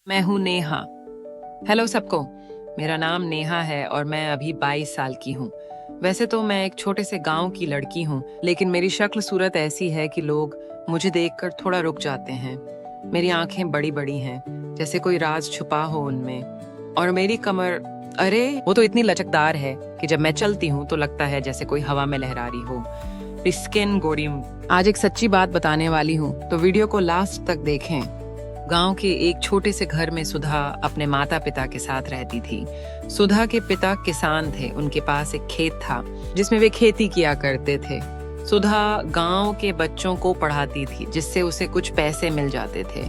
मैं हूँ नेहा। हेलो सबको। मेरा नाम नेहा है और मैं अभी 22 साल की हूँ। वैसे तो मैं एक छोटे से गांव की लड़की हूँ, लेकिन मेरी शक्ल सूरत ऐसी है कि लोग मुझे देखकर थोड़ा रुक जाते हैं। मेरी आंखें बड़ी बड़ी हैं, जैसे कोई राज छुपा हो उनमें। और मेरी कमर, अरे वो तो इतनी लचकदार है कि जब मैं चलती हूँ तो लगता है जैसे कोई हवा में लहरा रही हो। स्किन गोरी। आज एक सच्ची बात बताने वाली हूँ, तो वीडियो को लास्ट तक देखें। गांव के एक छोटे से घर में सुधा अपने माता पिता के साथ रहती थी। सुधा के पिता किसान थे, उनके पास एक खेत था जिसमें वे खेती किया करते थे। सुधा गांव के बच्चों को पढ़ाती थी, जिससे उसे कुछ पैसे मिल जाते थे।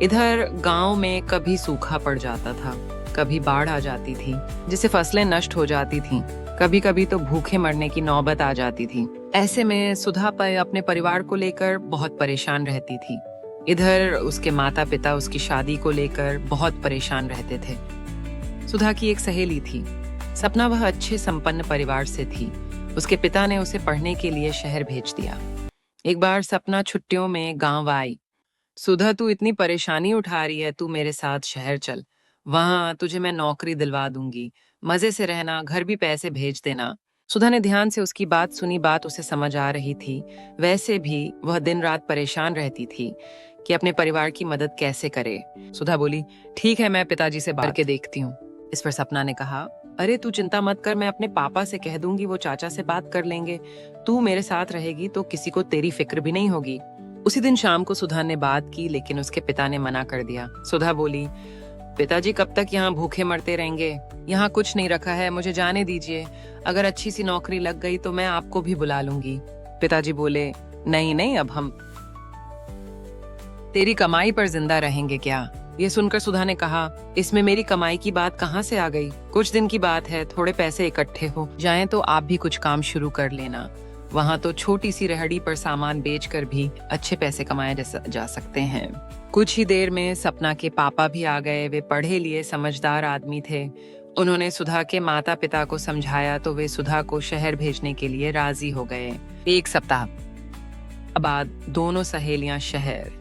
इधर गांव में कभी सूखा पड़ जाता था, कभी बाढ़ आ जाती थी जिससे फसलें नष्ट हो जाती थीं। कभी कभी तो भूखे मरने की नौबत आ जाती थी। ऐसे में सुधा पर अपने परिवार को लेकर बहुत परेशान रहती थी। इधर उसके माता पिता उसकी शादी को लेकर बहुत परेशान रहते थे। सुधा की एक सहेली थी सपना, वह अच्छे संपन्न परिवार से थी। उसके पिता ने उसे पढ़ने के लिए शहर भेज दिया। एक बार सपना छुट्टियों में गांव आई। सुधा, तू इतनी परेशानी उठा रही है, तू मेरे साथ शहर चल। वहां तुझे मैं नौकरी दिलवा दूंगी, मजे से रहना, घर भी पैसे भेज देना। सुधा ने ध्यान से उसकी बात सुनी। बात उसे समझ आ रही थी। वैसे भी वह दिन रात परेशान रहती थी कि अपने परिवार की मदद कैसे करे। सुधा बोली, ठीक है, मैं पिताजी से बात करके देखती हूँ। इस पर सपना ने कहा, अरे तू चिंता मत कर, मैं अपने पापा से कह दूंगी, वो चाचा से बात कर लेंगे। तू मेरे साथ रहेगी तो किसी को तेरी फिक्र भी नहीं होगी। उसी दिन शाम को सुधा ने बात की, लेकिन उसके पिता ने मना कर दिया। सुधा बोली, पिताजी कब तक यहाँ भूखे मरते रहेंगे? यहाँ कुछ नहीं रखा है, मुझे जाने दीजिए। अगर अच्छी सी नौकरी लग गई तो मैं आपको भी बुला लूंगी। पिताजी बोले, नहीं नहीं, अब हम तेरी कमाई पर जिंदा रहेंगे क्या? ये सुनकर सुधा ने कहा, इसमें मेरी कमाई की बात कहाँ से आ गई? कुछ दिन की बात है, थोड़े पैसे इकट्ठे हो जाएं तो आप भी कुछ काम शुरू कर लेना। वहां तो छोटी सी रेहड़ी पर सामान बेचकर भी अच्छे पैसे कमाए जा सकते हैं। कुछ ही देर में सपना के पापा भी आ गए। वे पढ़े लिए समझदार आदमी थे। उन्होंने सुधा के माता पिता को समझाया तो वे सुधा को शहर भेजने के लिए राजी हो गए। एक सप्ताह बाद दोनों सहेलियां शहर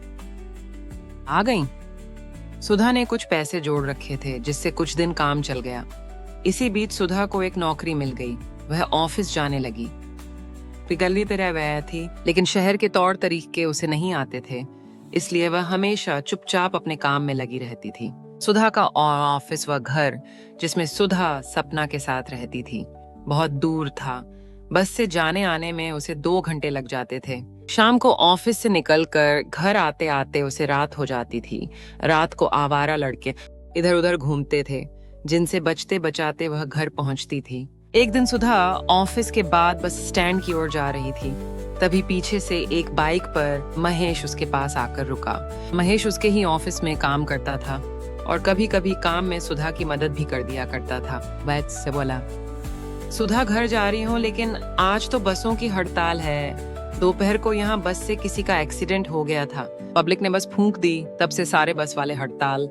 आ गईं। सुधा ने कुछ पैसे जोड़ रखे थे, जिससे कुछ दिन काम चल गया। इसी बीच सुधा को एक नौकरी मिल गई। वह ऑफिस जाने लगी। पिघलनी तरह वह थी, लेकिन शहर के तौर तरीके उसे नहीं आते थे, इसलिए वह हमेशा चुपचाप अपने काम में लगी रहती थी। सुधा का ऑफिस व घर, जिसमें सुधा सपना के साथ रहती थी, बहुत दूर था। बस से जाने आने में उसे 2 घंटे लग जाते थे। शाम को ऑफिस से निकलकर घर आते आते उसे रात हो जाती थी। रात को आवारा लड़के इधर उधर घूमते थे, जिनसे बचते बचाते वह घर पहुंचती थी। एक दिन सुधा ऑफिस के बाद बस स्टैंड की ओर जा रही थी। तभी पीछे से एक बाइक पर महेश उसके पास आकर रुका। महेश उसके ही ऑफिस में काम करता था और कभी कभी काम में सुधा की मदद भी कर दिया करता था। बैठ से बोला, सुधा घर जा रही हूँ, लेकिन आज तो बसों की हड़ताल है। दोपहर को यहाँ बस से किसी का एक्सीडेंट हो गया था। पब्लिक ने बस फूंक दी, तब से सारे बस वाले हड़ताल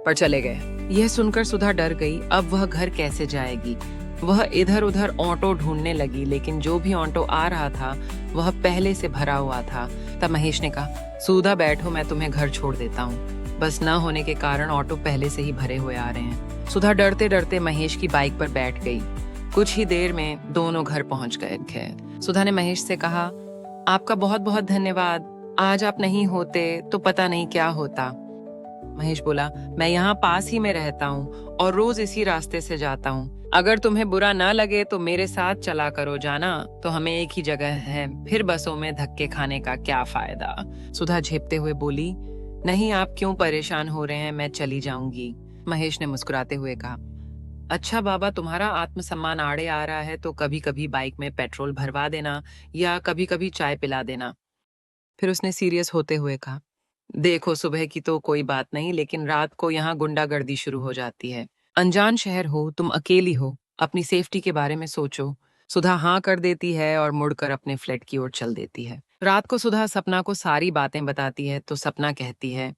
पर चले गए। यह सुनकर सुधा डर गई। अब वह घर कैसे जाएगी? वह इधर उधर ऑटो ढूंढने लगी, लेकिन जो भी ऑटो आ रहा था वह पहले से भरा हुआ था। तब महेश ने कहा, सुधा बैठो, मैं तुम्हें घर छोड़ देता हूँ। बस न होने के कारण ऑटो पहले से ही भरे हुए आ रहे हैं। सुधा डरते डरते महेश की बाइक पर बैठ गई। कुछ ही देर में दोनों घर पहुंच गए। खैर, सुधा ने महेश से कहा, आपका बहुत बहुत धन्यवाद। आज आप नहीं होते तो पता नहीं क्या होता। महेश बोला, मैं यहाँ पास ही में रहता हूँ और रोज इसी रास्ते से जाता हूँ। अगर तुम्हें बुरा ना लगे तो मेरे साथ चला करो, जाना तो हमें एक ही जगह है, फिर बसों में धक्के खाने का क्या फायदा? सुधा झेपते हुए बोली, नहीं, आप क्यों परेशान हो रहे हैं, मैं चली जाऊंगी। महेश ने मुस्कुराते हुए कहा, अच्छा बाबा, तुम्हारा आत्मसम्मान आड़े आ रहा है तो कभी कभी बाइक में पेट्रोल भरवा देना या कभी कभी चाय पिला देना। फिर उसने सीरियस होते हुए कहा, देखो, सुबह की तो कोई बात नहीं, लेकिन रात को यहाँ गुंडागर्दी शुरू हो जाती है। अनजान शहर हो, तुम अकेली हो, अपनी सेफ्टी के बारे में सोचो। सुधा हाँ कर देती है और मुड़कर अपने फ्लैट की ओर चल देती है। रात को सुधा सपना को सारी बातें बताती है तो सपना कहती है,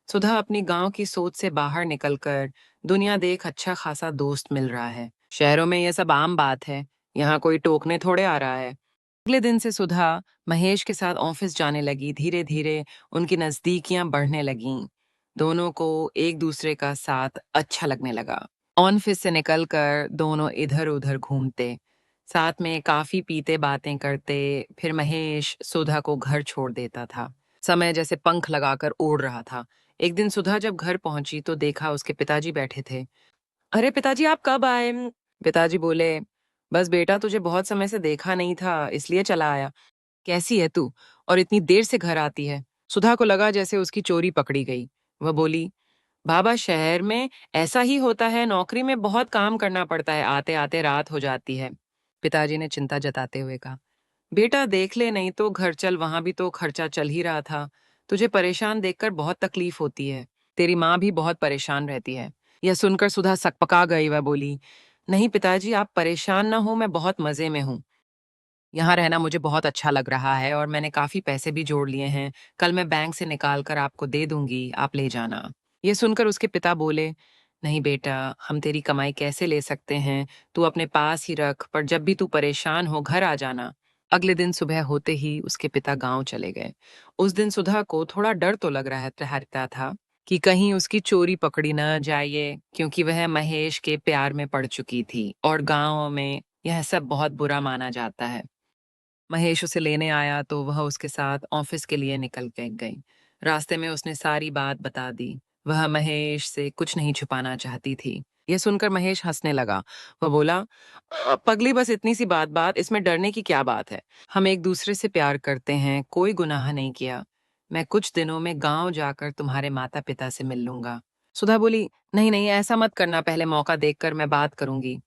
सुधा, अपनी गांव की सोच से बाहर निकलकर दुनिया देख, अच्छा खासा दोस्त मिल रहा है। शहरों में यह सब आम बात है, यहाँ कोई टोकने थोड़े आ रहा है। अगले दिन से सुधा महेश के साथ ऑफिस जाने लगी। धीरे धीरे उनकी नजदीकियां बढ़ने लगीं। दोनों को एक दूसरे का साथ अच्छा लगने लगा। ऑफिस से निकलकर दोनों इधर-उधर घूमते, साथ में काफ़ी पीते, बातें करते, फिर महेश सुधा को घर छोड़ देता था। समय जैसे पंख लगाकर उड़ रहा था। एक दिन सुधा जब घर पहुंची तो देखा उसके पिताजी बैठे थे। अरे पिताजी आप कब आए? पिताजी बोले, बस बेटा तुझे बहुत समय से देखा नहीं था इसलिए चला आया। कैसी है तू? और इतनी देर से घर आती है? सुधा को लगा जैसे उसकी चोरी पकड़ी गई। वह बोली, बाबा शहर में ऐसा ही होता है, नौकरी में बहुत काम करना पड़ता है, आते-आते रात हो जाती है। पिताजी ने चिंता जताते हुए कहा, बेटा देख ले नहीं तो घर चल, वहां भी तो खर्चा चल ही रहा था। तुझे परेशान देखकर बहुत तकलीफ होती है। तेरी माँ भी बहुत परेशान रहती है। यह सुनकर सुधा सकपका गई। वह बोली, नहीं पिताजी आप परेशान ना हो, मैं बहुत मजे में हूँ। यहाँ रहना मुझे बहुत अच्छा लग रहा है और मैंने काफ़ी पैसे भी जोड़ लिए हैं। कल मैं बैंक से निकाल कर आपको दे दूँगी, आप ले जाना। ये सुनकर उसके पिता बोले, नहीं बेटा, हम तेरी कमाई कैसे ले सकते हैं? तू अपने पास ही रख, पर जब भी तू परेशान हो, घर आ जाना। अगले दिन सुबह होते ही उसके पिता गाँव चले गए। उस दिन सुधा को थोड़ा डर तो लग रहा रहता था कि कहीं उसकी चोरी पकड़ी न जाए, क्योंकि वह महेश के प्यार में पड़ चुकी थी और गाँव में यह सब बहुत बुरा माना जाता है। महेश उसे लेने आया तो वह उसके साथ ऑफिस के लिए निकल के गई। रास्ते में उसने सारी बात बता दी। वह महेश से कुछ नहीं छुपाना चाहती थी। यह सुनकर महेश हंसने लगा। वह बोला, पगली बस इतनी सी बात इसमें डरने की क्या बात है? हम एक दूसरे से प्यार करते हैं, कोई गुनाह नहीं किया। मैं कुछ दिनों में गांव जाकर तुम्हारे माता पिता से मिल लूंगा। सुधा बोली, नहीं नहीं ऐसा मत करना, पहले मौका देखकर मैं बात करूंगी।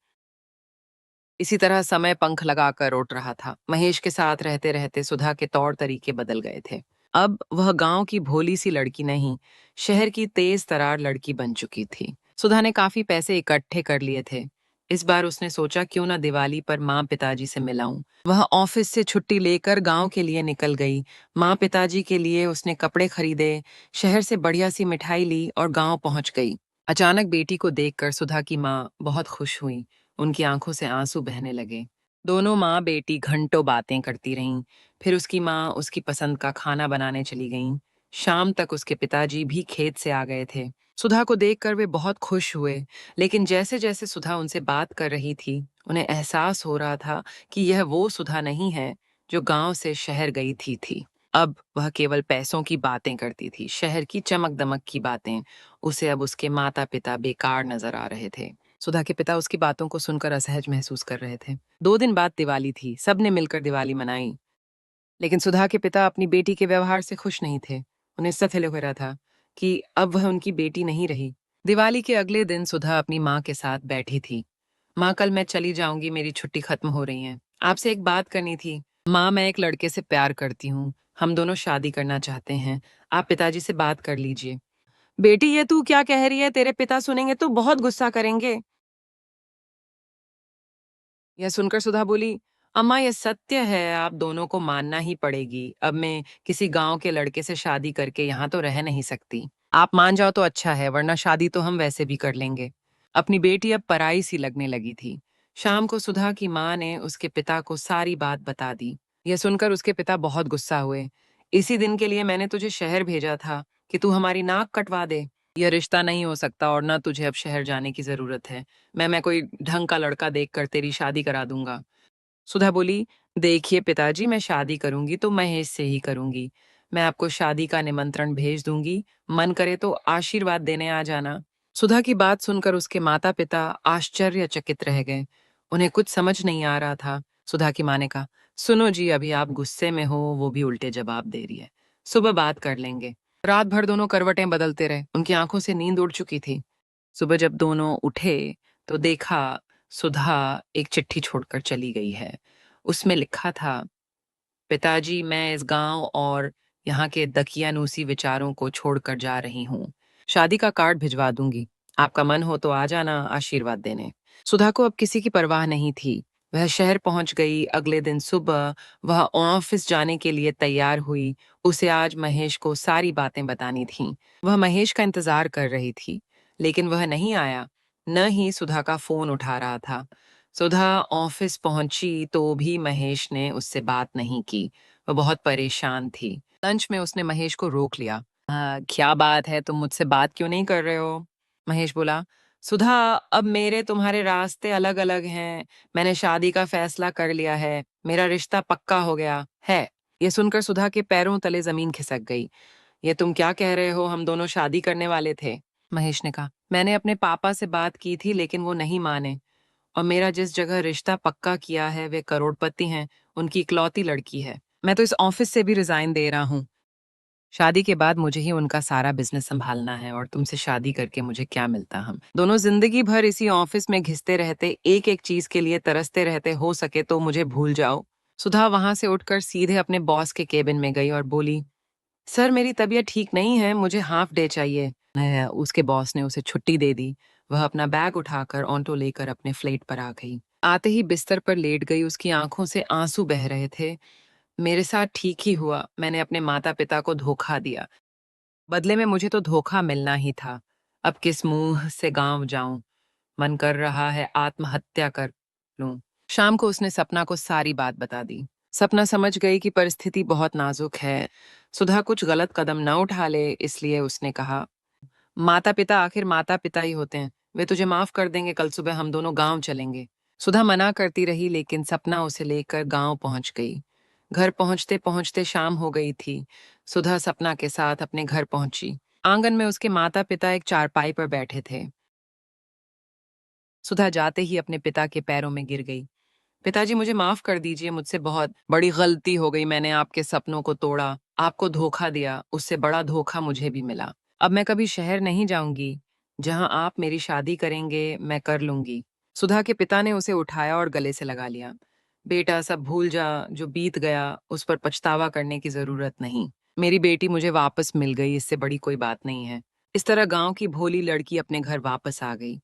इसी तरह समय पंख लगाकर उड़ रहा था। महेश के साथ रहते रहते सुधा के तौर तरीके बदल गए थे। अब वह गांव की भोली सी लड़की नहीं, शहर की तेज तरार लड़की बन चुकी थी। सुधा ने काफी पैसे इकट्ठे कर लिए थे। इस बार उसने सोचा क्यों ना दिवाली पर माँ पिताजी से मिलाऊं। वह ऑफिस से छुट्टी लेकर गांव के लिए निकल गई। माँ पिताजी के लिए उसने कपड़े खरीदे, शहर से बढ़िया सी मिठाई ली और गांव पहुंच गई। अचानक बेटी को देखकर सुधा की माँ बहुत खुश हुई। उनकी आंखों से आंसू बहने लगे। दोनों माँ बेटी घंटों बातें करती रहीं। फिर उसकी माँ उसकी पसंद का खाना बनाने चली गईं। शाम तक उसके पिताजी भी खेत से आ गए थे। सुधा को देखकर वे बहुत खुश हुए, लेकिन जैसे जैसे सुधा उनसे बात कर रही थी, उन्हें एहसास हो रहा था कि यह वो सुधा नहीं है जो गांव से शहर गई थी। अब वह केवल पैसों की बातें करती थी, शहर की चमक दमक की बातें। उसे अब उसके माता पिता बेकार नजर आ रहे थे। सुधा के पिता उसकी बातों को सुनकर असहज महसूस कर रहे थे। 2 दिन बाद दिवाली थी, सबने मिलकर दिवाली मनाई। लेकिन सुधा के पिता अपनी बेटी के व्यवहार से खुश नहीं थे। उन्हें सतहले हो रहा था कि अब वह उनकी बेटी नहीं रही। दिवाली के अगले दिन सुधा अपनी माँ के साथ बैठी थी। माँ कल मैं चली जाऊंगी, मेरी छुट्टी खत्म हो रही है। आपसे एक बात करनी थी। माँ मैं एक लड़के से प्यार करती हूँ, हम दोनों शादी करना चाहते हैं। आप पिताजी से बात कर लीजिए। बेटी ये तू क्या कह रही है? तेरे पिता सुनेंगे तो बहुत गुस्सा करेंगे। यह सुनकर सुधा बोली, अम्मा ये सत्य है, आप दोनों को मानना ही पड़ेगी। अब मैं किसी गांव के लड़के से शादी करके यहाँ तो रह नहीं सकती। आप मान जाओ तो अच्छा है, वरना शादी तो हम वैसे भी कर लेंगे। अपनी बेटी अब पराई सी लगने लगी थी। शाम को सुधा की माँ ने उसके पिता को सारी बात बता दी। यह सुनकर उसके पिता बहुत गुस्सा हुए। इसी दिन के लिए मैंने तुझे शहर भेजा था कि तू हमारी नाक कटवा दे। यह रिश्ता नहीं हो सकता और ना तुझे अब शहर जाने की जरूरत है। मैं कोई ढंग का लड़का देखकर तेरी शादी करा दूंगा। सुधा बोली, देखिए पिताजी मैं शादी करूंगी तो महेश से ही करूंगी। मैं आपको शादी का निमंत्रण भेज दूंगी, मन करे तो आशीर्वाद देने आ जाना। सुधा की बात सुनकर उसके माता पिता आश्चर्यचकित रह गए। उन्हें कुछ समझ नहीं आ रहा था। सुधा की माँ ने कहा, सुनो जी अभी आप गुस्से में हो, वो भी उल्टे जवाब दे रही है। सुबह बात कर लेंगे। रात भर दोनों करवटें बदलते रहे, उनकी आंखों से नींद उड़ चुकी थी। सुबह जब दोनों उठे तो देखा सुधा एक चिट्ठी छोड़कर चली गई है। उसमें लिखा था, पिताजी मैं इस गांव और यहाँ के दकियानूसी विचारों को छोड़कर जा रही हूँ। शादी का कार्ड भिजवा दूंगी, आपका मन हो तो आ जाना आशीर्वाद देने। सुधा को अब किसी की परवाह नहीं थी। वह शहर पहुंच गई। अगले दिन सुबह वह ऑफिस जाने के लिए तैयार हुई। उसे आज महेश को सारी बातें बतानी थीं। वह महेश का इंतजार कर रही थी, लेकिन वह नहीं आया। न ही सुधा का फोन उठा रहा था। सुधा ऑफिस पहुंची तो भी महेश ने उससे बात नहीं की। वह बहुत परेशान थी। लंच में उसने महेश को रोक लिया। क्या बात है, तुम मुझसे बात क्यों नहीं कर रहे हो? महेश बोला, सुधा, अब मेरे तुम्हारे रास्ते अलग अलग हैं। मैंने शादी का फैसला कर लिया है, मेरा रिश्ता पक्का हो गया है। ये सुनकर सुधा के पैरों तले जमीन खिसक गई। ये तुम क्या कह रहे हो, हम दोनों शादी करने वाले थे। महेश ने कहा, मैंने अपने पापा से बात की थी लेकिन वो नहीं माने। और मेरा जिस जगह रिश्ता पक्का किया है वे करोड़पति हैं, उनकी इकलौती लड़की है। मैं तो इस ऑफिस से भी रिजाइन दे रहा हूँ। शादी के बाद मुझे ही उनका सारा बिजनेस संभालना है और तुमसे शादी करके मुझे क्या मिलता। हम दोनों जिंदगी भर इसी ऑफिस में घिसते रहते, एक एक चीज के लिए तरसते रहते। हो सके तो मुझे भूल जाओ। सुधा वहां से उठकर सीधे अपने बॉस के केबिन में गई और बोली, सर मेरी तबीयत ठीक नहीं है, मुझे हाफ डे चाहिए। उसके बॉस ने उसे छुट्टी दे दी। वह अपना बैग उठाकर ऑटो लेकर अपने फ्लैट पर आ गई। आते ही बिस्तर पर लेट गई, उसकी आंखों से आंसू बह रहे थे। मेरे साथ ठीक ही हुआ, मैंने अपने माता पिता को धोखा दिया। बदले में मुझे तो धोखा मिलना ही था। अब किस मुंह से गांव जाऊं? मन कर रहा है आत्महत्या कर लूं। शाम को उसने सपना को सारी बात बता दी। सपना समझ गई कि परिस्थिति बहुत नाजुक है। सुधा कुछ गलत कदम न उठा ले, इसलिए उसने कहा, माता पिता आखिर माता पिता ही होते हैं, वे तुझे माफ कर देंगे, कल सुबह हम दोनों गांव चलेंगे। सुधा मना करती रही लेकिन सपना उसे लेकर गांव पहुंच गई। घर पहुंचते पहुंचते शाम हो गई थी। सुधा सपना के साथ अपने घर पहुंची। आंगन में उसके माता पिता एक चारपाई पर बैठे थे। सुधा जाते ही अपने पिता के पैरों में गिर गई। पिताजी मुझे माफ कर दीजिए, मुझसे बहुत बड़ी गलती हो गई। मैंने आपके सपनों को तोड़ा, आपको धोखा दिया, उससे बड़ा धोखा मुझे भी मिला। अब मैं कभी शहर नहीं जाऊंगी। जहां आप मेरी शादी करेंगे मैं कर लूंगी। सुधा के पिता ने उसे उठाया और गले से लगा लिया। बेटा, सब भूल जा, जो बीत गया उस पर पछतावा करने की जरूरत नहीं। मेरी बेटी मुझे वापस मिल गई, इससे बड़ी कोई बात नहीं है। इस तरह गांव की भोली लड़की अपने घर वापस आ गई।